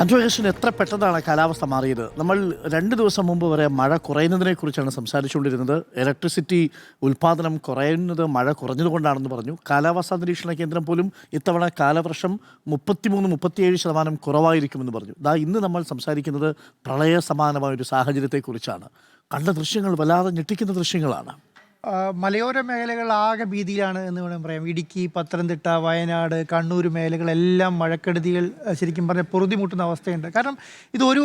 ആൻഡ്രോയേഷന് എത്ര പെട്ടെന്നാണ് കാലാവസ്ഥ മാറിയത്? നമ്മൾ 2 ദിവസം മുമ്പ് വരെ മഴ കുറയുന്നതിനെക്കുറിച്ചാണ് സംസാരിച്ചുകൊണ്ടിരുന്നത്. ഇലക്ട്രിസിറ്റി ഉൽപ്പാദനം കുറയുന്നത് മഴ കുറഞ്ഞതുകൊണ്ടാണെന്ന് പറഞ്ഞു. കാലാവസ്ഥാ നിരീക്ഷണ കേന്ദ്രം പോലും ഇത്തവണ കാലവർഷം 33-37% കുറവായിരിക്കുമെന്ന് പറഞ്ഞു. ഇന്ന് നമ്മൾ സംസാരിക്കുന്നത് പ്രളയ സമാനമായ ഒരു സാഹചര്യത്തെക്കുറിച്ചാണ്. കണ്ട ദൃശ്യങ്ങൾ വല്ലാതെ ഞെട്ടിക്കുന്ന ദൃശ്യങ്ങളാണ്. മലയോര മേഖലകൾ ആകെ ഭീതിയിലാണ് എന്ന് വേണം പറയാം. ഇടുക്കി, പത്തനംതിട്ട, വയനാട്, കണ്ണൂർ മേഖലകളെല്ലാം മഴക്കെടുതികൾ ശരിക്കും പറഞ്ഞാൽ പൊറുതിമുട്ടുന്ന അവസ്ഥയുണ്ട്. കാരണം ഇതൊരു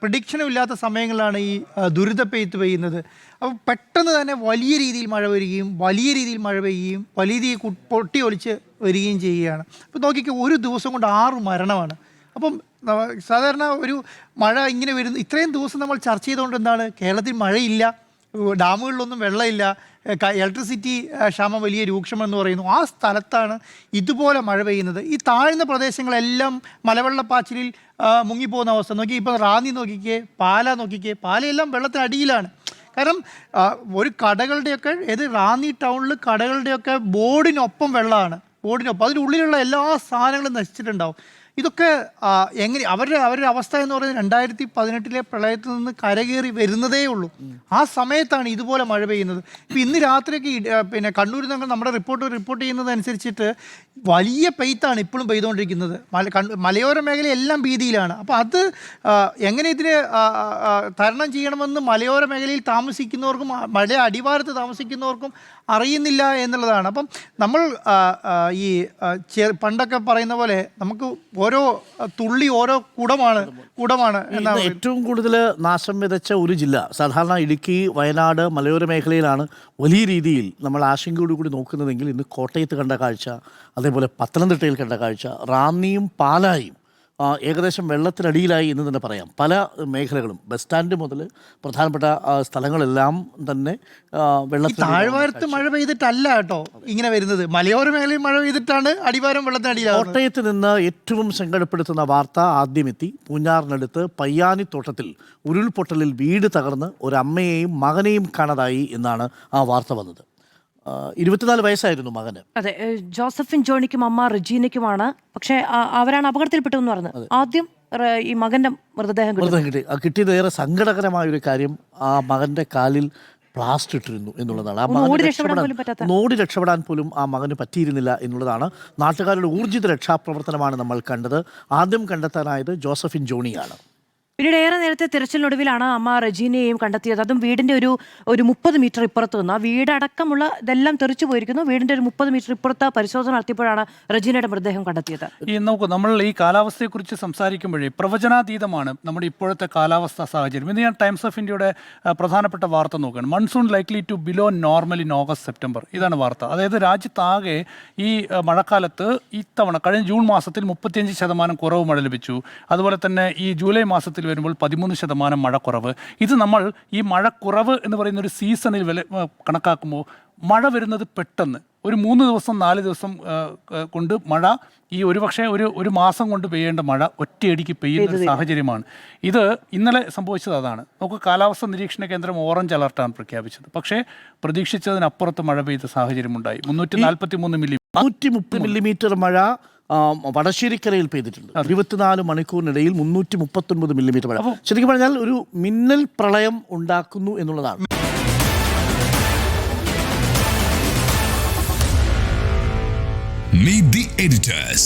പ്രഡിക്ഷനും ഇല്ലാത്ത സമയങ്ങളിലാണ് ഈ ദുരിത പെയ്യുന്നത്. അപ്പോൾ പെട്ടെന്ന് തന്നെ വലിയ രീതിയിൽ മഴ വരികയും വലിയ രീതിയിൽ മഴ പെയ്യുകയും വലിയ രീതിയിൽ പൊട്ടി ഒലിച്ച് വരികയും ചെയ്യുകയാണ്. അപ്പോൾ നോക്കിക്കോ, ഒരു ദിവസം കൊണ്ട് 6 മരണമാണ്. അപ്പം സാധാരണ ഒരു മഴ ഇങ്ങനെ വരുന്നു, ഇത്രയും ദിവസം നമ്മൾ ചർച്ച ചെയ്തുകൊണ്ട് എന്താണ്, കേരളത്തിൽ മഴയില്ല, ഡാമുകളിലൊന്നും വെള്ളമില്ല, ഇലക്ട്രിസിറ്റി ക്ഷാമം വലിയ രൂക്ഷമെന്ന് പറയുന്നു. ആ സ്ഥലത്താണ് ഇതുപോലെ മഴ പെയ്യുന്നത്. ഈ താഴ്ന്ന പ്രദേശങ്ങളെല്ലാം മലവെള്ളപ്പാച്ചിലിൽ മുങ്ങിപ്പോകുന്ന അവസ്ഥ നോക്കി. ഇപ്പോൾ റാന്നി നോക്കിക്കേ, പാല നോക്കിക്കേ, പാലയെല്ലാം വെള്ളത്തിനടിയിലാണ്. കാരണം ഒരു കടകളുടെയൊക്കെ റാന്നി ടൗണിൽ കടകളുടെയൊക്കെ ബോർഡിനൊപ്പം വെള്ളമാണ്, ബോർഡിനൊപ്പം. അതിനുള്ളിലുള്ള എല്ലാ സാധനങ്ങളും നശിച്ചിട്ടുണ്ടാവും. ഇതൊക്കെ എങ്ങനെ അവരുടെ അവസ്ഥ എന്ന് പറയുന്നത് 2018 പ്രളയത്തിൽ നിന്ന് കരകയറി വരുന്നതേ ഉള്ളൂ. ആ സമയത്താണ് ഇതുപോലെ മഴ പെയ്യുന്നത്. ഇപ്പം ഇന്ന് രാത്രിയൊക്കെ പിന്നെ കണ്ണൂരിൽ നിന്ന് നമ്മുടെ റിപ്പോർട്ട് ചെയ്യുന്നതനുസരിച്ചിട്ട് വലിയ പെയ്ത്താണ് ഇപ്പോഴും പെയ്തുകൊണ്ടിരിക്കുന്നത്. മലയോര മേഖലയെല്ലാം ഭീതിയിലാണ്. അപ്പോൾ അത് എങ്ങനെ ഇതിനെ തരണം ചെയ്യണമെന്ന് മലയോര മേഖലയിൽ താമസിക്കുന്നവർക്കും മഴ അടിവാരത്ത് താമസിക്കുന്നവർക്കും അറിയുന്നില്ല എന്നുള്ളതാണ്. അപ്പം നമ്മൾ ഈ പണ്ടൊക്കെ പറയുന്ന പോലെ നമുക്ക് ഓരോ തുള്ളി ഓരോ കുടമാണ് എന്നാണ്. ഏറ്റവും കൂടുതൽ നാശം വിതച്ച ഒരു ജില്ല സാധാരണ ഇടുക്കി, വയനാട്, മലയോര മേഖലയിലാണ് വലിയ രീതിയിൽ നമ്മൾ ആശങ്കയോടുകൂടി നോക്കുന്നതെങ്കിൽ ഇന്ന് കോട്ടയത്ത് കണ്ട കാഴ്ച, അതേപോലെ പത്തനംതിട്ടയിൽ കണ്ട കാഴ്ച, റാന്നിയും പാലായും ഏകദേശം വെള്ളത്തിനടിയിലായി എന്ന് തന്നെ പറയാം. പല മേഖലകളും ബസ് സ്റ്റാൻഡ് മുതൽ പ്രധാനപ്പെട്ട സ്ഥലങ്ങളെല്ലാം തന്നെ വെള്ളത്തിൽ. താഴ്വാരത്ത് മഴ പെയ്തിട്ടല്ല കേട്ടോ ഇങ്ങനെ വരുന്നത്, മലയോര മേഖലയിൽ മഴ പെയ്തിട്ടാണ് അടിവാരം വെള്ളത്തിനടിയിലാവുന്നത്. കോട്ടയത്ത് നിന്ന് ഏറ്റവും സങ്കടപ്പെടുത്തുന്ന വാർത്ത ആദ്യമെത്തി. പൂഞ്ഞാറിനടുത്ത് പയ്യാനിത്തോട്ടത്തിൽ ഉരുൾപൊട്ടലിൽ വീട് തകർന്ന് ഒരമ്മയെയും മകനെയും കാണാതായി എന്നാണ് ആ വാർത്ത വന്നത്. 24 വയസ്സായിരുന്നു മകന്. അതെ, ജോസഫിൻ ജോണിക്കും അമ്മ റെജീനയ്ക്കുമാണ്. പക്ഷേ അവരാണ് അപകടത്തിൽപ്പെട്ടതെന്ന് പറഞ്ഞത്. ആദ്യം ഈ മകന്റെ മൃതദേഹം കിട്ടിയത് ഏറെ സങ്കടകരമായ ഒരു കാര്യം. ആ മകന്റെ കാലിൽ പ്ലാസ്റ്റർ ഇട്ടിരുന്നു എന്നുള്ളതാണ്. ഓടി രക്ഷപ്പെടാൻ പോലും ആ മകന് പറ്റിയിരുന്നില്ല എന്നുള്ളതാണ്. നാട്ടുകാരുടെ ഊർജിത രക്ഷാപ്രവർത്തനമാണ് നമ്മൾ കണ്ടത്. ആദ്യം കണ്ടെത്താനായത് ജോസഫിൻ ജോണിയാണ്. പിന്നീട് ഏറെ നേരത്തെ തിരച്ചിലിനൊടുവിലാണ് അമ്മ റെജീനയെയും കണ്ടെത്തിയത്. അതും വീടിന്റെ ഒരു 30 മീറ്റർ ഇപ്പുറത്ത് നിന്ന്. ആ വീടടക്കമുള്ള ഇതെല്ലാം തെറിച്ചു പോയിരിക്കുന്നു. വീടിന്റെ ഒരു 30 മീറ്റർ ഇപ്പുറത്ത് പരിശോധന നടത്തിയപ്പോഴാണ് റെജീനയുടെ മൃതദേഹം കണ്ടെത്തിയത്. നമ്മൾ ഈ കാലാവസ്ഥയെക്കുറിച്ച് സംസാരിക്കുമ്പോഴേ പ്രവചനാതീതമാണ് നമ്മുടെ ഇപ്പോഴത്തെ കാലാവസ്ഥാ സാഹചര്യം. ഇന്ന് ഞാൻ ടൈംസ് ഓഫ് ഇന്ത്യയുടെ പ്രധാനപ്പെട്ട വാർത്ത നോക്കുകയാണ്. Monsoon likely to below normal in August September. ഇതാണ് വാർത്ത. അതായത് രാജ്യത്താകെ ഈ മഴക്കാലത്ത് ഇത്തവണ കഴിഞ്ഞ ജൂൺ മാസത്തിൽ 35% കുറവ് മഴ ലഭിച്ചു. അതുപോലെ തന്നെ ഈ ജൂലൈ മാസത്തിൽ വരുമ്പോൾ 13% മഴക്കുറവ്. ഇത് നമ്മൾ ഈ മഴക്കുറവ് എന്ന് പറയുന്ന ഒരു സീസണിൽ കണക്കാക്കുമ്പോൾ മഴ വരുന്നത് പെട്ടെന്ന് ഒരു 3 ദിവസം 4 ദിവസം കൊണ്ട് മഴ ഈ ഒരു മാസം കൊണ്ട് പെയ്യേണ്ട മഴ ഒറ്റയടിക്ക് പെയ്യുന്ന ഒരു സാഹചര്യമാണ്. ഇത് ഇന്നലെ സംഭവിച്ചത് അതാണ്. നമുക്ക് കാലാവസ്ഥാ നിരീക്ഷണ കേന്ദ്രം ഓറഞ്ച് അലർട്ടാണ് പ്രഖ്യാപിച്ചത്. പക്ഷേ പ്രതീക്ഷിച്ചതിനപ്പുറത്ത് മഴ പെയ്ത സാഹചര്യമുണ്ടായി. 343 മില്ലിമീറ്റർ മഴ വടശ്ശേരിക്കരയിൽ പെയ്തിട്ടുണ്ട്. 24 മണിക്കൂറിനിടയിൽ 339 മില്ലിമീറ്റർ മഴ. ശരിക്കും പറഞ്ഞാൽ ഒരു മിന്നൽ പ്രളയം ഉണ്ടാക്കുന്നു എന്നുള്ളതാണ്. Meet the editors.